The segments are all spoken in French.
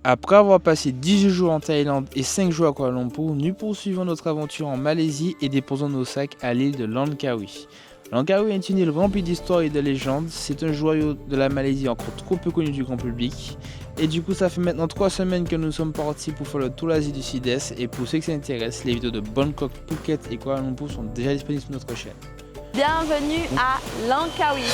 Après avoir passé 18 jours en Thaïlande et 5 jours à Kuala Lumpur, nous poursuivons notre aventure en Malaisie et déposons nos sacs à l'île de Langkawi. Langkawi est une île remplie d'histoires et de légendes. C'est un joyau de la Malaisie encore trop peu connu du grand public. Et du coup, ça fait maintenant 3 semaines que nous sommes partis pour faire le tour l'Asie du Sud-Est. Et pour ceux qui s'intéressent, les vidéos de Bangkok, Phuket et Kuala Lumpur sont déjà disponibles sur notre chaîne. Bienvenue à Langkawi.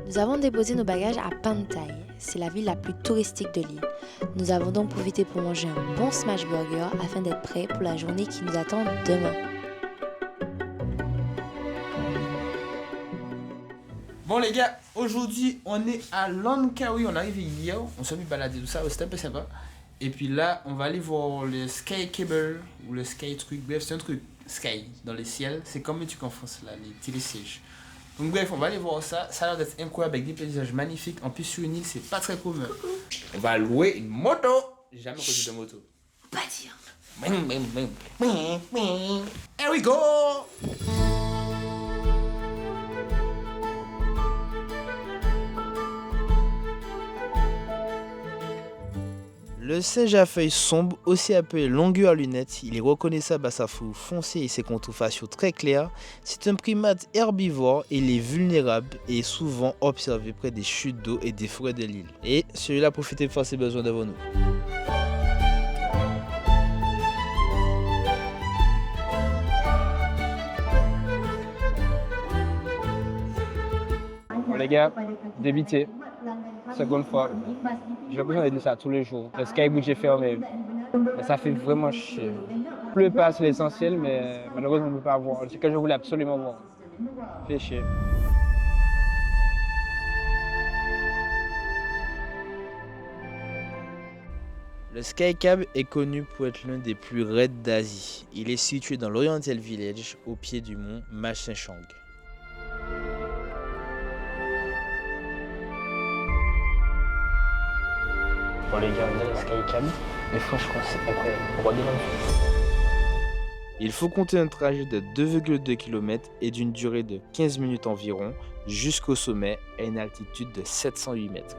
Nous avons déposé nos bagages à Pantai. C'est la ville la plus touristique de l'île. Nous avons donc profité pour manger un bon smash burger afin d'être prêts pour la journée qui nous attend demain. Bon les gars, aujourd'hui on est à Langkawi, on est arrivé hier, on s'est mis balader tout ça, c'était un peu sympa. Et puis là, on va aller voir le sky cable ou le sky truc, bref c'est un truc sky dans le ciel, c'est comme les trucs en France là, les télésièges. Donc bref, on va aller voir ça, ça a l'air d'être incroyable avec des paysages magnifiques, en plus sur une île c'est pas très commun. On va louer une moto, j'ai jamais conduit de moto. Pas dire. Here we go. Le sèche à feuilles sombres, aussi appelé longueur à lunettes, il est reconnaissable à sa fourrure foncée et ses contours faciaux très clairs. C'est un primate herbivore et il est vulnérable et est souvent observé près des chutes d'eau et des forêts de l'île. Et celui-là profitez de faire ses besoins devant nous. Bon, les gars, débité. Seconde fois. J'ai l'impression d'être ça tous les jours. Le skybridge est fermé. Mais ça fait vraiment chier. Il pleut pas, c'est l'essentiel, mais malheureusement, on ne peut pas voir. C'est ce que je voulais absolument voir. Ça fait chier. Le Sky Cab est connu pour être l'un des plus raides d'Asie. Il est situé dans l'Oriental Village, au pied du mont Machinchang. Bon, les gars, on a le Skycab. Mais franchement, c'est incroyable. Il faut compter un trajet de 2,2 km et d'une durée de 15 minutes environ jusqu'au sommet à une altitude de 708 mètres.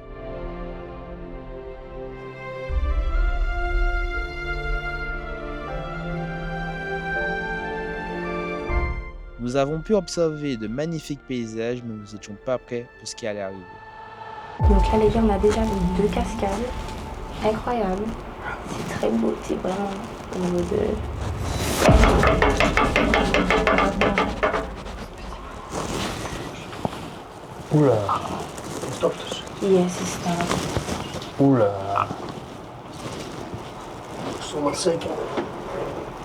Nous avons pu observer de magnifiques paysages, mais nous n'étions pas prêts pour ce qui allait arriver. Donc là, les gars, on a déjà vu 2 cascades. Incroyable. C'est très beau, c'est vraiment au niveau de... Oula. Yes, c'est ça. Oula.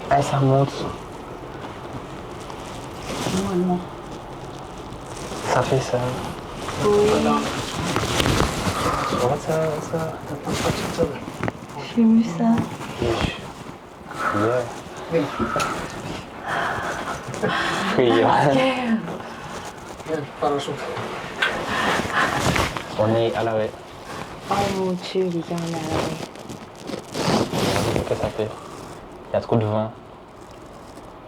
Ah, ça monte. Normalement. Ça fait ça. Oui. J'ai vu ça. On est à l'arrêt. Oh mon Dieu, les gars, on est à l'arrêt. Qu'est-ce que ça fait? Il y a trop de vent.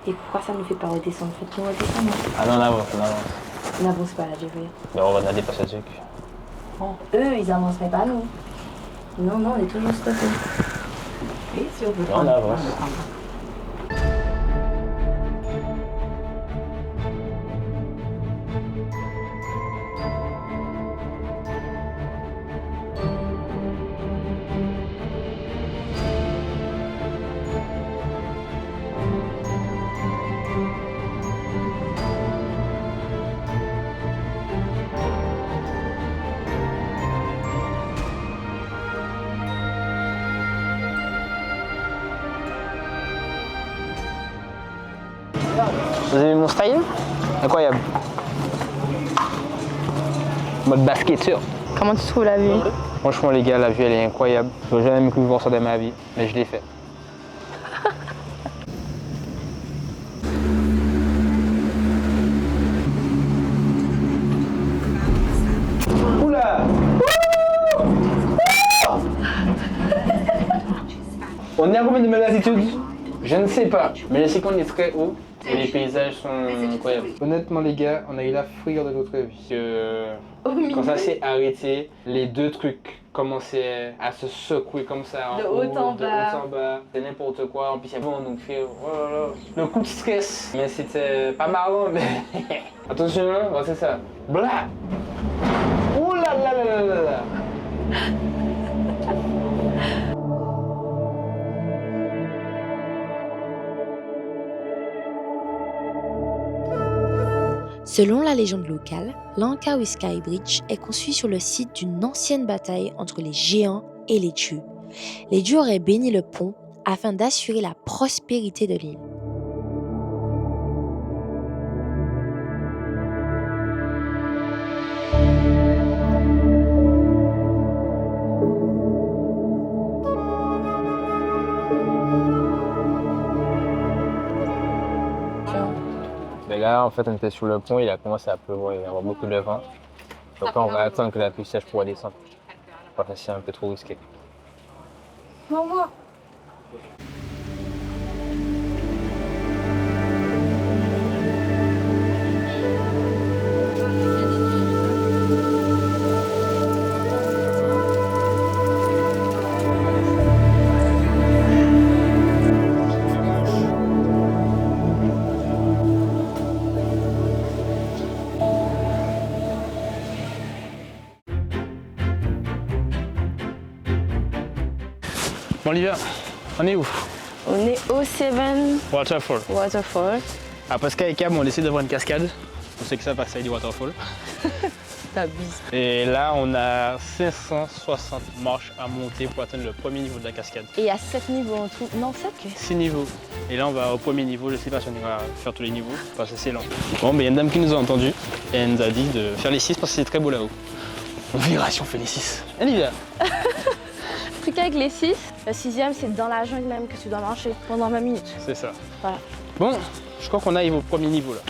Et pourquoi ça ne nous fait pas redescendre? Faites-nous redescendre. Ah non, on avance, on avance. On n'avance pas là, je veux dire. Mais on va dépasser le truc. Bon, eux, ils avancent, mais pas nous. Non, non, on est toujours stoppés. Et si on veut Non, on avance. Vous avez vu mon style? Incroyable. Mode basketteur. Comment tu trouves la vue? Franchement les gars, la vue elle est incroyable. J'aurais jamais cru voir ça de ma vie, mais je l'ai fait. Oula! On est à combien de mètres d'altitude? Je ne sais pas, mais je sais qu'on est très haut et les paysages sont incroyables. Honnêtement les gars, on a eu la frayeur de notre vie. Quand ça s'est arrêté, les deux trucs commençaient à se secouer comme ça. De haut en bas. De haut en bas. C'est n'importe quoi. En plus, il y avait donc fait oh là là. Le coup de stress. Mais c'était pas marrant, mais. Attention, bon, c'est ça. Blah! Ouh là là là là là là! Selon la légende locale, l'Ankawi Sky Bridge est construit sur le site d'une ancienne bataille entre les géants et les dieux. Les dieux auraient béni le pont afin d'assurer la prospérité de l'île. Mais là, en fait, on était sur le pont, il a commencé à pleuvoir, il y avait beaucoup de vent. Donc là, on va attendre que la pluie sèche pour descendre. Parce que c'est un peu trop risqué. Maman. Bon, Olivia, on est où? On est au Seven Waterfall. Waterfall. Après Sky Cab, on décide de voir une cascade. On sait que ça passe à du Waterfall. T'abuses. Et là, on a 560 marches à monter pour atteindre le premier niveau de la cascade. Et il y a 7 niveaux en tout. Non, 7 que. 6 niveaux. Et là, on va au premier niveau. Je sais pas si on ira faire tous les niveaux parce que c'est lent. Bon, mais il y a une dame qui nous a entendus et elle nous a dit de faire les 6 parce que c'est très beau là-haut. On verra si on fait les 6. Olivia. Le truc avec les 6, le 6e, c'est dans la jungle même que tu dois marcher pendant 20 minutes. C'est ça. Voilà. Bon, je crois qu'on arrive au premier niveau là.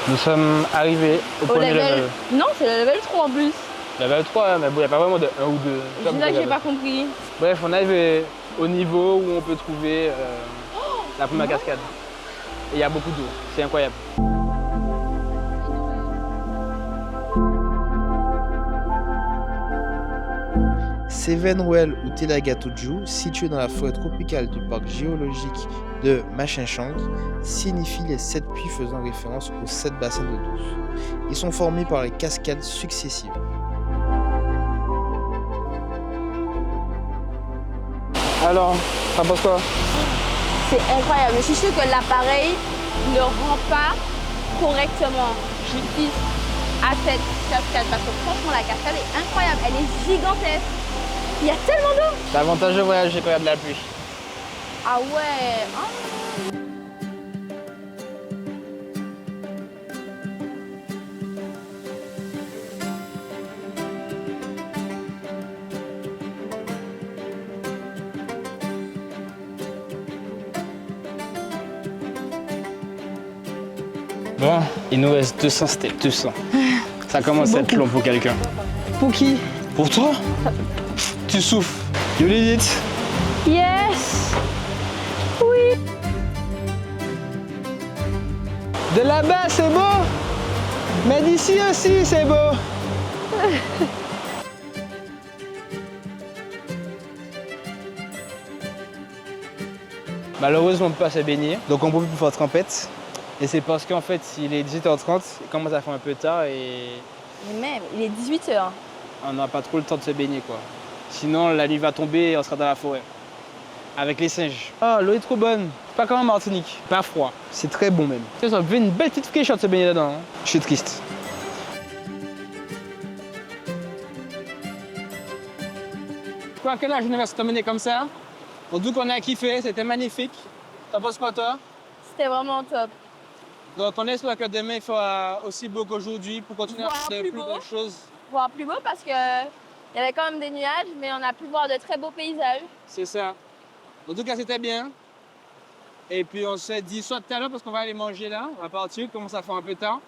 Nous sommes arrivés au premier level. Non, c'est le level 3 en plus. Level 3, mais bon, il n'y a pas vraiment de 1 ou 2. C'est là que j'ai pas compris. Bref, on arrive au niveau où on peut trouver la première cascade. Et il y a beaucoup d'eau, c'est incroyable. Sevenwell ou Telagatoju, situé dans la forêt tropicale du parc géologique de Machinchang, signifie les 7 puits faisant référence aux 7 bassins d'eau douce. Ils sont formés par les cascades successives. Alors, ça passe quoi? C'est incroyable. Je suis sûre que l'appareil ne rend pas correctement justice à cette cascade. Parce que franchement, la cascade est incroyable. Elle est gigantesque. Il y a tellement d'eau. L'avantage de voyager quand il y a de la pluie. Ah ouais. Ah. Bon, il nous reste 200 steps, 200. Ça commence à être long pour quelqu'un. Pour qui? Pour toi? Tu souffles. You did it. Yes. Oui. De là-bas, c'est beau. Mais d'ici aussi, c'est beau. Malheureusement, on ne peut pas se baigner, donc on ne peut plus faire trempette. Et c'est parce qu'en fait, il est 18h30, il commence à faire un peu tard et Mais même, il est 18h. on n'a pas trop le temps de se baigner, quoi. Sinon, la nuit va tomber et on sera dans la forêt. Avec les singes. Ah, l'eau est trop bonne. Pas comme en Martinique. Pas froid. C'est très bon même. Tu sais, ça fait une belle petite fraîcheur de se baigner dedans. Hein. Je suis triste. Je crois que la journée va se terminer comme ça. Donc on a kiffé, c'était magnifique. T'en penses quoi, toi? C'était vraiment top. Donc on espère que demain il fera aussi beau qu'aujourd'hui pour continuer à faire de plus belles choses. Voir plus beau parce que il y avait quand même des nuages, mais on a pu voir de très beaux paysages. C'est ça. En tout cas, c'était bien. Et puis on se dit soit tout à l'heure parce qu'on va aller manger là, on va partir, commence à faire un peu tard.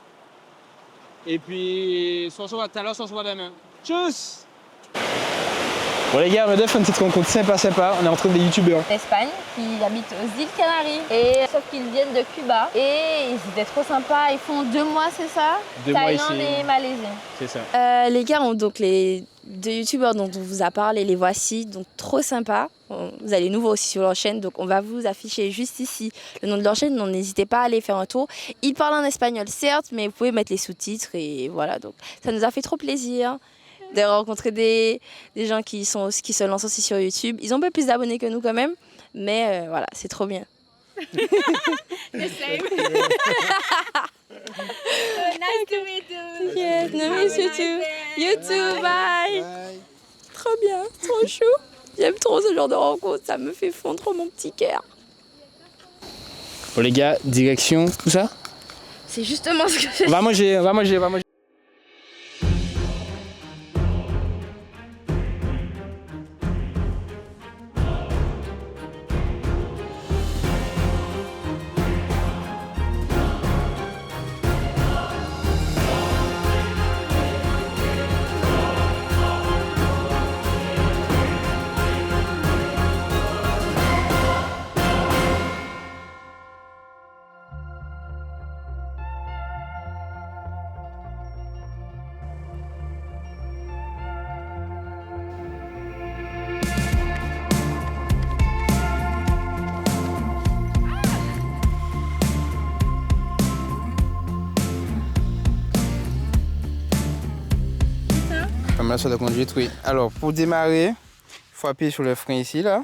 Et puis soit on se voit tout à l'heure, soit on se voit demain. Tchuss! Bon les gars, on va faire une petite rencontre sympa. On est rentré des youtubeurs. D'Espagne, qui habitent aux îles Canaries. Et sauf qu'ils viennent de Cuba. Et ils étaient trop sympas. Ils font 2 mois, c'est ça? 2 mois Thaïlande ici. et Malaisie. C'est ça. Les gars, donc les 2 youtubeurs dont on vous a parlé, les voici, donc trop sympa. Vous allez nouveau aussi sur leur chaîne, donc on va vous afficher juste ici le nom de leur chaîne, donc n'hésitez pas à aller faire un tour. Ils parlent en espagnol certes, mais vous pouvez mettre les sous-titres et voilà, donc ça nous a fait trop plaisir de rencontrer des gens qui se lancent aussi sur YouTube. Ils ont un peu plus d'abonnés que nous quand même, mais voilà, c'est trop bien. Nice to meet you. Yes, nice to meet you. You too, bye. Trop bien, trop chou. J'aime trop ce genre de rencontre, ça me fait fondre mon petit cœur. Bon les gars, direction, tout ça. C'est justement ce que je On va manger. Comme la de conduite, oui. Alors, pour démarrer, il faut appuyer sur le frein ici, là.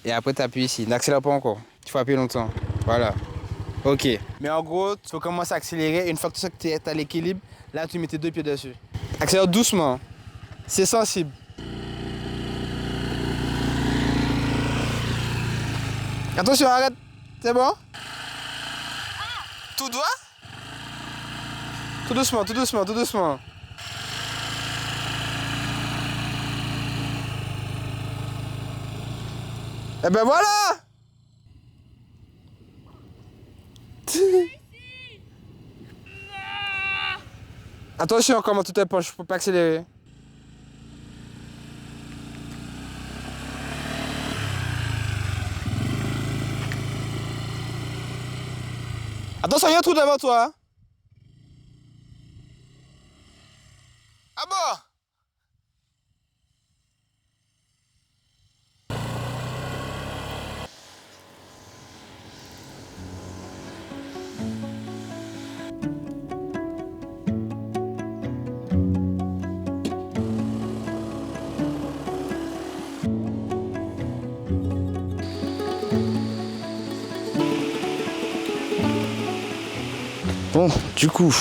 Et après, tu appuies ici. N'accélère pas encore. Il faut appuyer longtemps. Voilà. Ok. Mais en gros, tu faut commencer à accélérer. Une fois que tu es à l'équilibre, là, tu mets tes 2 pieds dessus. Accélère doucement. C'est sensible. Attention, arrête. C'est bon? Tout droit? Tout doucement. Eh ben voilà! Attention comment tout est penche, faut pas accélérer. Attention, il y a un trou devant toi. Hein? Ah bon? Bon, du coup,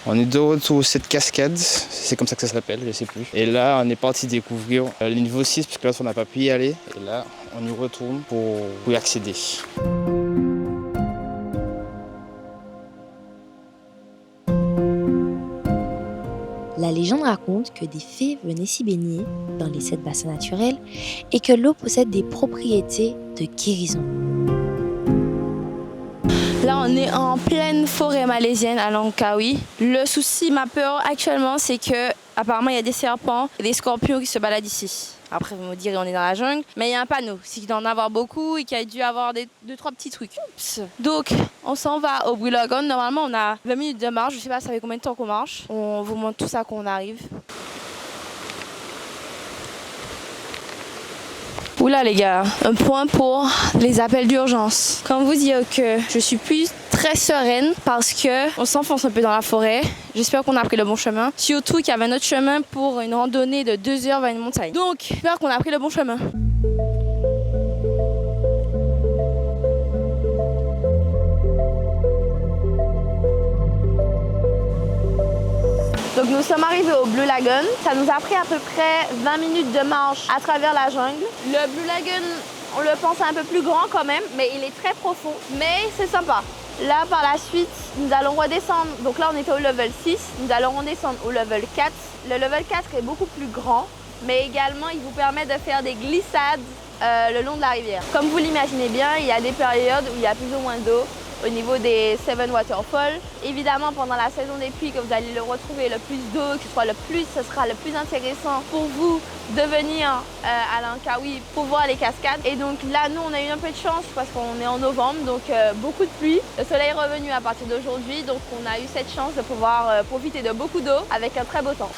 on est de retour sur cette cascade, c'est comme ça que ça s'appelle, je sais plus. Et là, on est parti découvrir le niveau 6, parce que là, on n'a pas pu y aller. Et là, on y retourne pour y accéder. La légende raconte que des fées venaient s'y baigner dans les 7 bassins naturels et que l'eau possède des propriétés de guérison. Là, on est en pleine forêt malaisienne à Langkawi. Le souci, ma peur actuellement, c'est que apparemment il y a des serpents et des scorpions qui se baladent ici. Après, vous me direz, on est dans la jungle, mais il y a un panneau. C'est qu'il doit en avoir beaucoup et qu'il y a dû avoir 2-3 petits trucs. Oups. Donc, on s'en va au Bulagon. Normalement, on a 20 minutes de marche. Je sais pas, ça fait combien de temps qu'on marche. On vous montre tout ça quand on arrive. Oula les gars, un point pour les appels d'urgence. Comme vous dire que je suis plus très sereine parce que on s'enfonce un peu dans la forêt. J'espère qu'on a pris le bon chemin. Surtout qu'il y avait un autre chemin pour une randonnée de 2 heures vers une montagne. Donc, j'espère qu'on a pris le bon chemin. Donc nous sommes arrivés au Blue Lagoon. Ça nous a pris à peu près 20 minutes de marche à travers la jungle. Le Blue Lagoon, on le pense un peu plus grand quand même, mais il est très profond. Mais c'est sympa. Là, par la suite, nous allons redescendre. Donc là, on était au level 6. Nous allons redescendre au level 4. Le level 4 est beaucoup plus grand, mais également, il vous permet de faire des glissades le long de la rivière. Comme vous l'imaginez bien, il y a des périodes où il y a plus ou moins d'eau. au niveau des Seven Waterfalls. Évidemment, pendant la saison des pluies, que vous allez le retrouver le plus d'eau, ce sera le plus intéressant pour vous de venir à Langkawi pour voir les cascades. Et donc là, nous, on a eu un peu de chance parce qu'on est en novembre, donc beaucoup de pluie. Le soleil est revenu à partir d'aujourd'hui, donc on a eu cette chance de pouvoir profiter de beaucoup d'eau avec un très beau temps.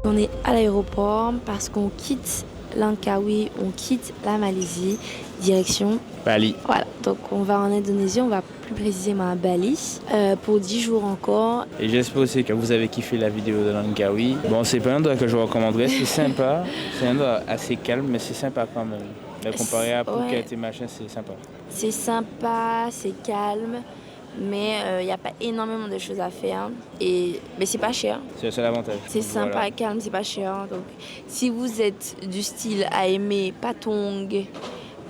On est à l'aéroport parce qu'on quitte Langkawi, on quitte la Malaisie, direction Bali. Voilà, donc on va en Indonésie, on va plus précisément à Bali pour 10 jours encore. Et j'espère aussi que vous avez kiffé la vidéo de Langkawi. Bon, c'est pas un endroit que je recommanderais, c'est sympa, c'est un endroit assez calme, mais c'est sympa quand même. Mais comparé à Phuket et machin, c'est sympa. C'est sympa, c'est calme, mais il n'y a pas énormément de choses à faire. Mais c'est pas cher. C'est le seul avantage. C'est sympa, voilà. Calme, c'est pas cher. Donc, si vous êtes du style à aimer Patong,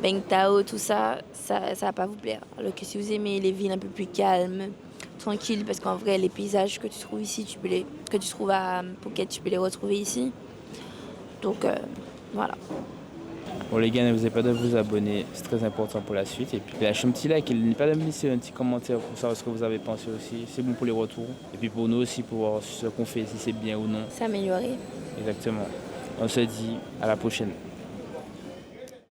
Beng Tao, tout ça, ça va pas vous plaire. Alors que si vous aimez les villes un peu plus calmes, tranquilles, parce qu'en vrai, les paysages que tu trouves ici, que tu trouves à Phuket, tu peux les retrouver ici. Donc, voilà. Bon les gars, n'oubliez pas de vous abonner, c'est très important pour la suite. Et puis lâchez un petit like et n'oubliez pas de me laisser un petit commentaire pour savoir ce que vous avez pensé aussi. C'est bon pour les retours. Et puis pour nous aussi, pour voir ce qu'on fait, si c'est bien ou non. S'améliorer. Exactement. On se dit à la prochaine.